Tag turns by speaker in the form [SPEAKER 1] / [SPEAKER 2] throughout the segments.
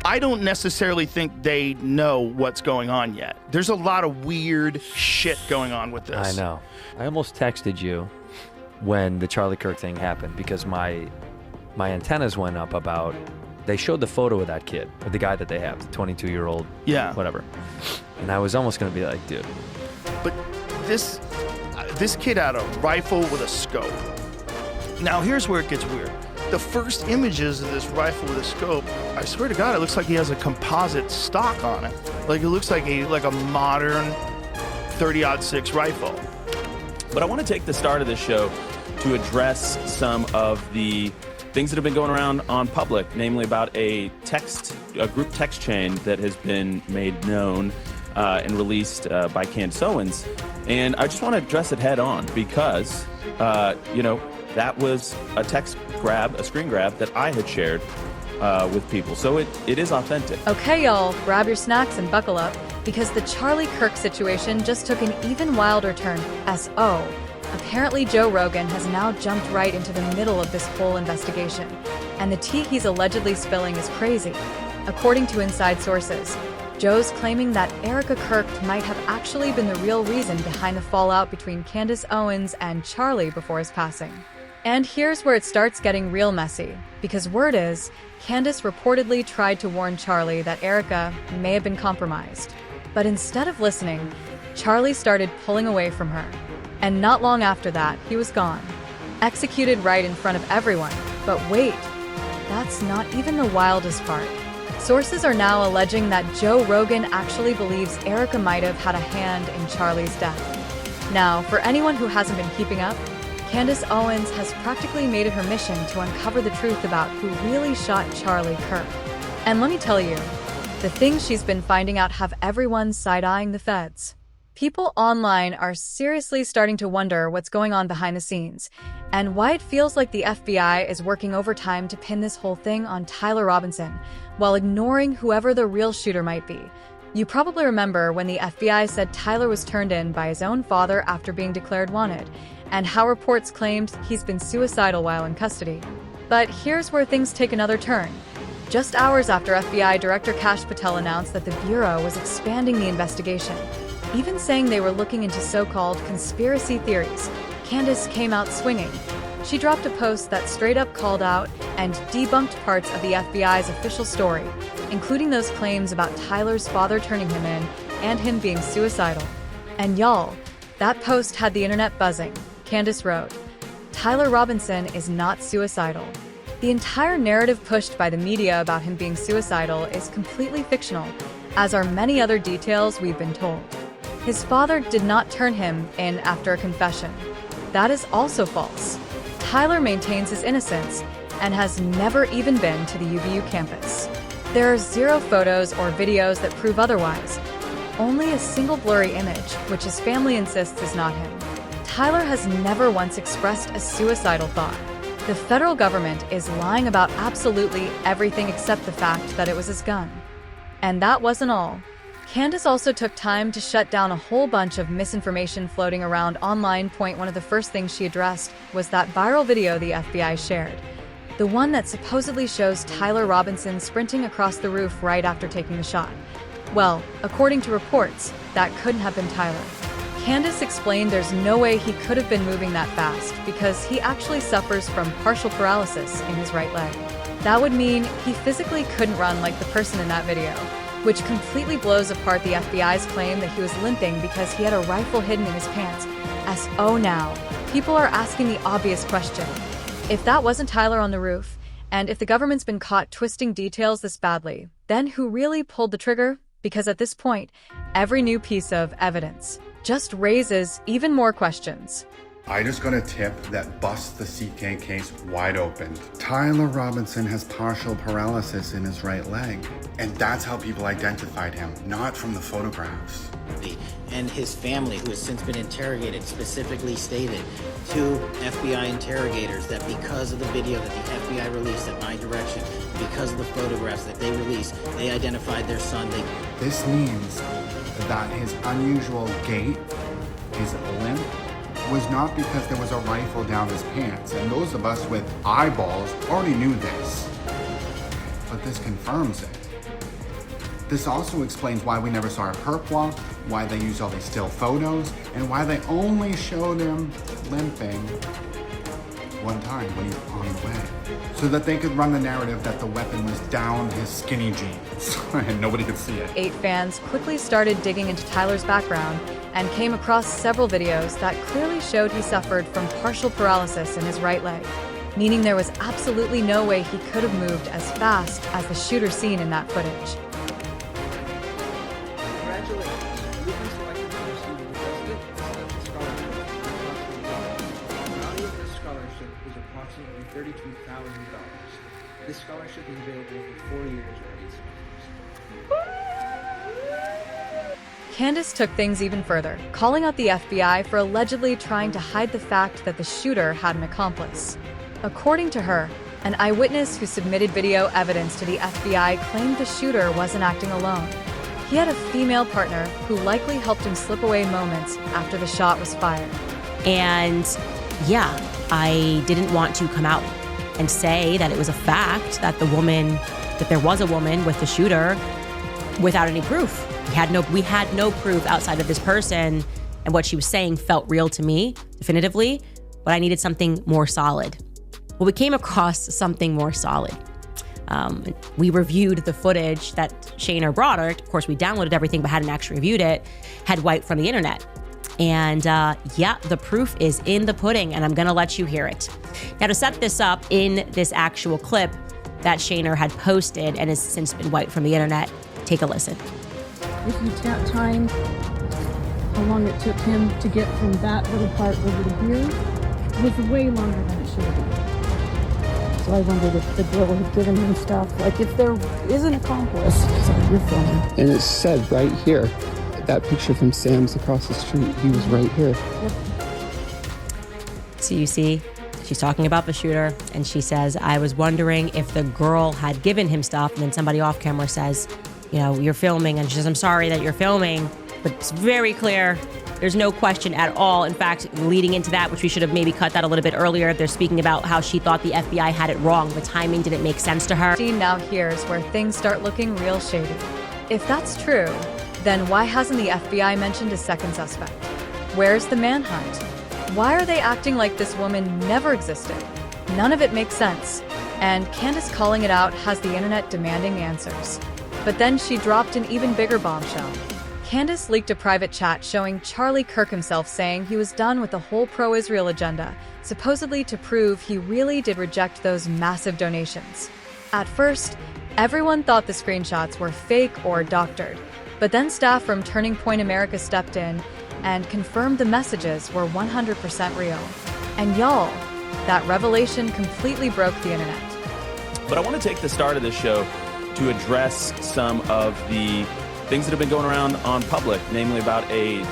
[SPEAKER 1] I don't necessarily think they know what's going on yet. There's a lot of weird shit going on with this.
[SPEAKER 2] I know. I almost texted you when the Charlie Kirk thing happened because my antennas went up about, they showed the photo of that kid, or the guy that they have, the 22-year-old, whatever. And I was almost gonna be like, dude.
[SPEAKER 1] But this kid had a rifle with a scope. Now here's where it gets weird. The first images of this rifle with a scope, I swear to God, it looks like he has a composite stock on it. Like it looks like a modern 30-06 rifle.
[SPEAKER 3] But I want to take the start of this show to address some of the things that have been going around on public, namely about a group text chain that has been made known and released by Candace Owens. And I just want to address it head on because, that was a screen grab that I had shared with people. So it is authentic.
[SPEAKER 4] Okay, y'all, grab your snacks and buckle up because the Charlie Kirk situation just took an even wilder turn. S.O. Apparently, Joe Rogan has now jumped right into the middle of this whole investigation, and the tea he's allegedly spilling is crazy. According to inside sources, Joe's claiming that Erica Kirk might have actually been the real reason behind the fallout between Candace Owens and Charlie before his passing. And here's where it starts getting real messy, because word is, Candace reportedly tried to warn Charlie that Erica may have been compromised. But instead of listening, Charlie started pulling away from her. And not long after that, he was gone. Executed right in front of everyone. But wait, that's not even the wildest part. Sources are now alleging that Joe Rogan actually believes Erica might have had a hand in Charlie's death. Now, for anyone who hasn't been keeping up, Candace Owens has practically made it her mission to uncover the truth about who really shot Charlie Kirk. And let me tell you, the things she's been finding out have everyone side-eyeing the feds. People online are seriously starting to wonder what's going on behind the scenes, and why it feels like the FBI is working overtime to pin this whole thing on Tyler Robinson, while ignoring whoever the real shooter might be. You probably remember when the FBI said Tyler was turned in by his own father after being declared wanted, and how reports claimed he's been suicidal while in custody. But here's where things take another turn. Just hours after FBI Director Kash Patel announced that the Bureau was expanding the investigation, even saying they were looking into so-called conspiracy theories, Candace came out swinging. She dropped a post that straight up called out and debunked parts of the FBI's official story, including those claims about Tyler's father turning him in and him being suicidal. And y'all, that post had the internet buzzing. Candace wrote, "Tyler Robinson is not suicidal. The entire narrative pushed by the media about him being suicidal is completely fictional, as are many other details we've been told. His father did not turn him in after a confession. That is also false. Tyler maintains his innocence and has never even been to the UVU campus. There are zero photos or videos that prove otherwise. Only a single blurry image, which his family insists is not him. Tyler has never once expressed a suicidal thought. The federal government is lying about absolutely everything except the fact that it was his gun." And that wasn't all. Candace also took time to shut down a whole bunch of misinformation floating around online. One of the first things she addressed was that viral video the FBI shared. The one that supposedly shows Tyler Robinson sprinting across the roof right after taking the shot. Well, according to reports, that couldn't have been Tyler. Candace explained there's no way he could have been moving that fast because he actually suffers from partial paralysis in his right leg. That would mean he physically couldn't run like the person in that video, which completely blows apart the FBI's claim that he was limping because he had a rifle hidden in his pants. S.O. now, people are asking the obvious question. If that wasn't Tyler on the roof, and if the government's been caught twisting details this badly, then who really pulled the trigger? Because at this point, every new piece of evidence just raises even more questions.
[SPEAKER 5] I just got a tip that busts the CK case wide open. Tyler Robinson has partial paralysis in his right leg. And that's how people identified him, not from the photographs.
[SPEAKER 6] And his family, who has since been interrogated, specifically stated to FBI interrogators that because of the video that the FBI released at my direction, because of the photographs that they released, they identified their son.
[SPEAKER 5] This means that his unusual gait, his limp, was not because there was a rifle down his pants, and those of us with eyeballs already knew this. But this confirms it. This also explains why we never saw a perp walk, why they used all these still photos, and why they only showed him limping one time when he's on the way. So that they could run the narrative that the weapon was down his skinny jeans and nobody could see it.
[SPEAKER 4] 8 fans quickly started digging into Tyler's background and came across several videos that clearly showed he suffered from partial paralysis in his right leg, meaning there was absolutely no way he could have moved as fast as the shooter seen in that footage.
[SPEAKER 7] Congratulations. You've been selected to receive the President Presidential Scholarship. The value of this scholarship is approximately $32,000. This scholarship is available for 4 years or 8 semesters.
[SPEAKER 4] Candace took things even further, calling out the FBI for allegedly trying to hide the fact that the shooter had an accomplice. According to her, an eyewitness who submitted video evidence to the FBI claimed the shooter wasn't acting alone. He had a female partner who likely helped him slip away moments after the shot was fired.
[SPEAKER 8] And yeah, I didn't want to come out and say that it was a fact that there was a woman with the shooter without any proof. We had no proof outside of this person, and what she was saying felt real to me, definitively, but I needed something more solid. Well, we came across something more solid. We reviewed the footage that Shayner brought her. Of course, we downloaded everything, but hadn't actually reviewed it, had wiped from the internet. And yeah, the proof is in the pudding, and I'm gonna let you hear it. Now, to set this up in this actual clip that Shayner had posted and has since been wiped from the internet, take a listen.
[SPEAKER 9] If you time how long it took him to get from that little part over to here, it was way longer than it should have been. So I wondered if the girl had given him stuff, like if there is an accomplice. Sorry, you're filming.
[SPEAKER 10] And it said right here, that picture from Sam's across the street, he was right here.
[SPEAKER 9] Yep.
[SPEAKER 8] So you see, she's talking about the shooter, and she says, I was wondering if the girl had given him stuff, and then somebody off camera says, you know, you're filming, and she says, I'm sorry that you're filming, but it's very clear. There's no question at all. In fact, leading into that, which we should have maybe cut that a little bit earlier, they're speaking about how she thought the FBI had it wrong. The timing didn't make sense to her.
[SPEAKER 4] Now here's where things start looking real shady. If that's true, then why hasn't the FBI mentioned a second suspect? Where's the manhunt? Why are they acting like this woman never existed? None of it makes sense. And Candace calling it out has the internet demanding answers. But then she dropped an even bigger bombshell. Candace leaked a private chat showing Charlie Kirk himself saying he was done with the whole pro-Israel agenda, supposedly to prove he really did reject those massive donations. At first, everyone thought the screenshots were fake or doctored, but then staff from Turning Point America stepped in and confirmed the messages were 100% real. And y'all, that revelation completely broke the internet.
[SPEAKER 3] But I want to take the start of this show to address some of the things that have been going around on public, namely about a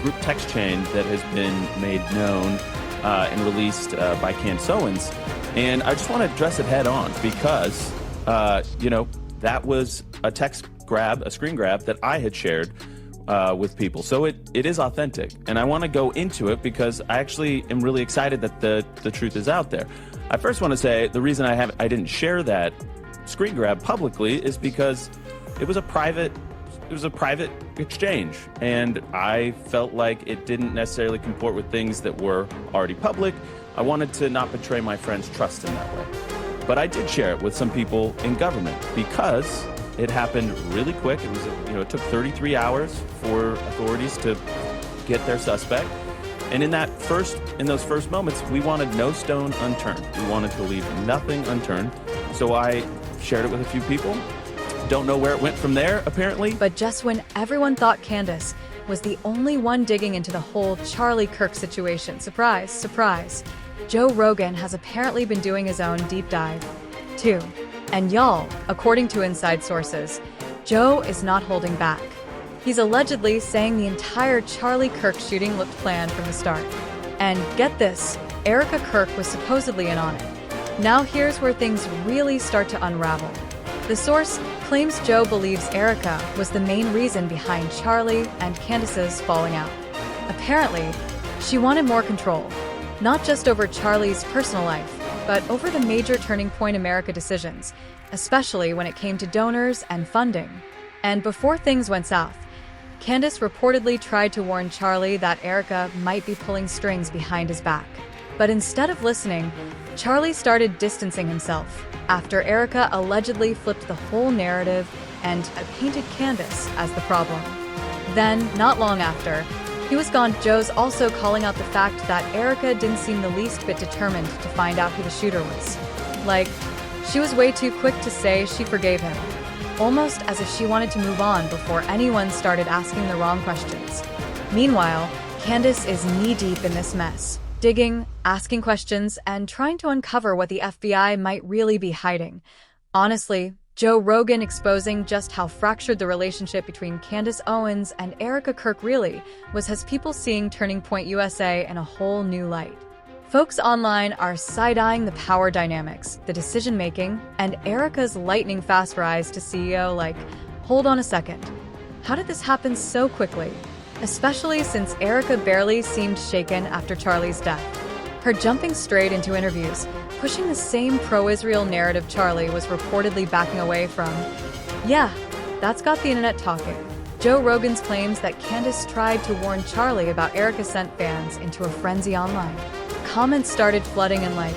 [SPEAKER 3] group text chain that has been made known and released by Candace Owens. And I just want to address it head on because, that was a screen grab that I had shared with people. So it is authentic. And I want to go into it because I actually am really excited that the truth is out there. I first want to say the reason I didn't share that screen grab publicly is because it was a private exchange, and I felt like it didn't necessarily comport with things that were already public. I wanted to not betray my friend's trust in that way. But I did share it with some people in government because it happened really quick. It was, it took 33 hours for authorities to get their suspect. And in those first moments, we wanted no stone unturned. We wanted to leave nothing unturned. So I shared it with a few people. Don't know where it went from there, apparently.
[SPEAKER 4] But just when everyone thought Candace was the only one digging into the whole Charlie Kirk situation, surprise, surprise, Joe Rogan has apparently been doing his own deep dive, too. And y'all, according to inside sources, Joe is not holding back. He's allegedly saying the entire Charlie Kirk shooting looked planned from the start. And get this, Erica Kirk was supposedly in on it. Now here's where things really start to unravel. The source claims Joe believes Erica was the main reason behind Charlie and Candace's falling out. Apparently, she wanted more control, not just over Charlie's personal life, but over the major Turning Point America decisions, especially when it came to donors and funding. And before things went south, Candace reportedly tried to warn Charlie that Erica might be pulling strings behind his back. But instead of listening, Charlie started distancing himself after Erica allegedly flipped the whole narrative and painted Candace as the problem. Then, not long after, he was gone. Joe's also calling out the fact that Erica didn't seem the least bit determined to find out who the shooter was. Like, she was way too quick to say she forgave him, almost as if she wanted to move on before anyone started asking the wrong questions. Meanwhile, Candace is knee-deep in this mess, digging, asking questions, and trying to uncover what the FBI might really be hiding. Honestly, Joe Rogan exposing just how fractured the relationship between Candace Owens and Erica Kirk really was has people seeing Turning Point USA in a whole new light. Folks online are side-eyeing the power dynamics, the decision-making, and Erica's lightning-fast rise to CEO like, hold on a second, how did this happen so quickly? Especially since Erica barely seemed shaken after Charlie's death. Her jumping straight into interviews, pushing the same pro-Israel narrative Charlie was reportedly backing away from. Yeah, that's got the internet talking. Joe Rogan's claims that Candace tried to warn Charlie about Erica sent fans into a frenzy online. Comments started flooding and like,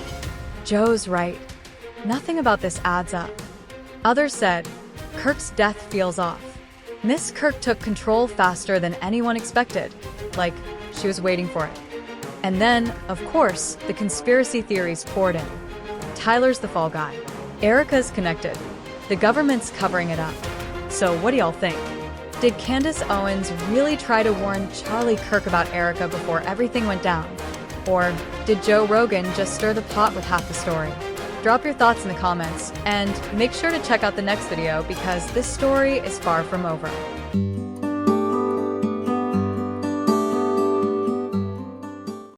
[SPEAKER 4] Joe's right. Nothing about this adds up. Others said, Kirk's death feels off. Miss Kirk took control faster than anyone expected, like she was waiting for it. And then, of course, the conspiracy theories poured in. Tyler's the fall guy. Erica's connected. The government's covering it up. So what do y'all think? Did Candace Owens really try to warn Charlie Kirk about Erica before everything went down? Or did Joe Rogan just stir the pot with half the story? Drop your thoughts in the comments, and make sure to check out the next video because this story is far from over.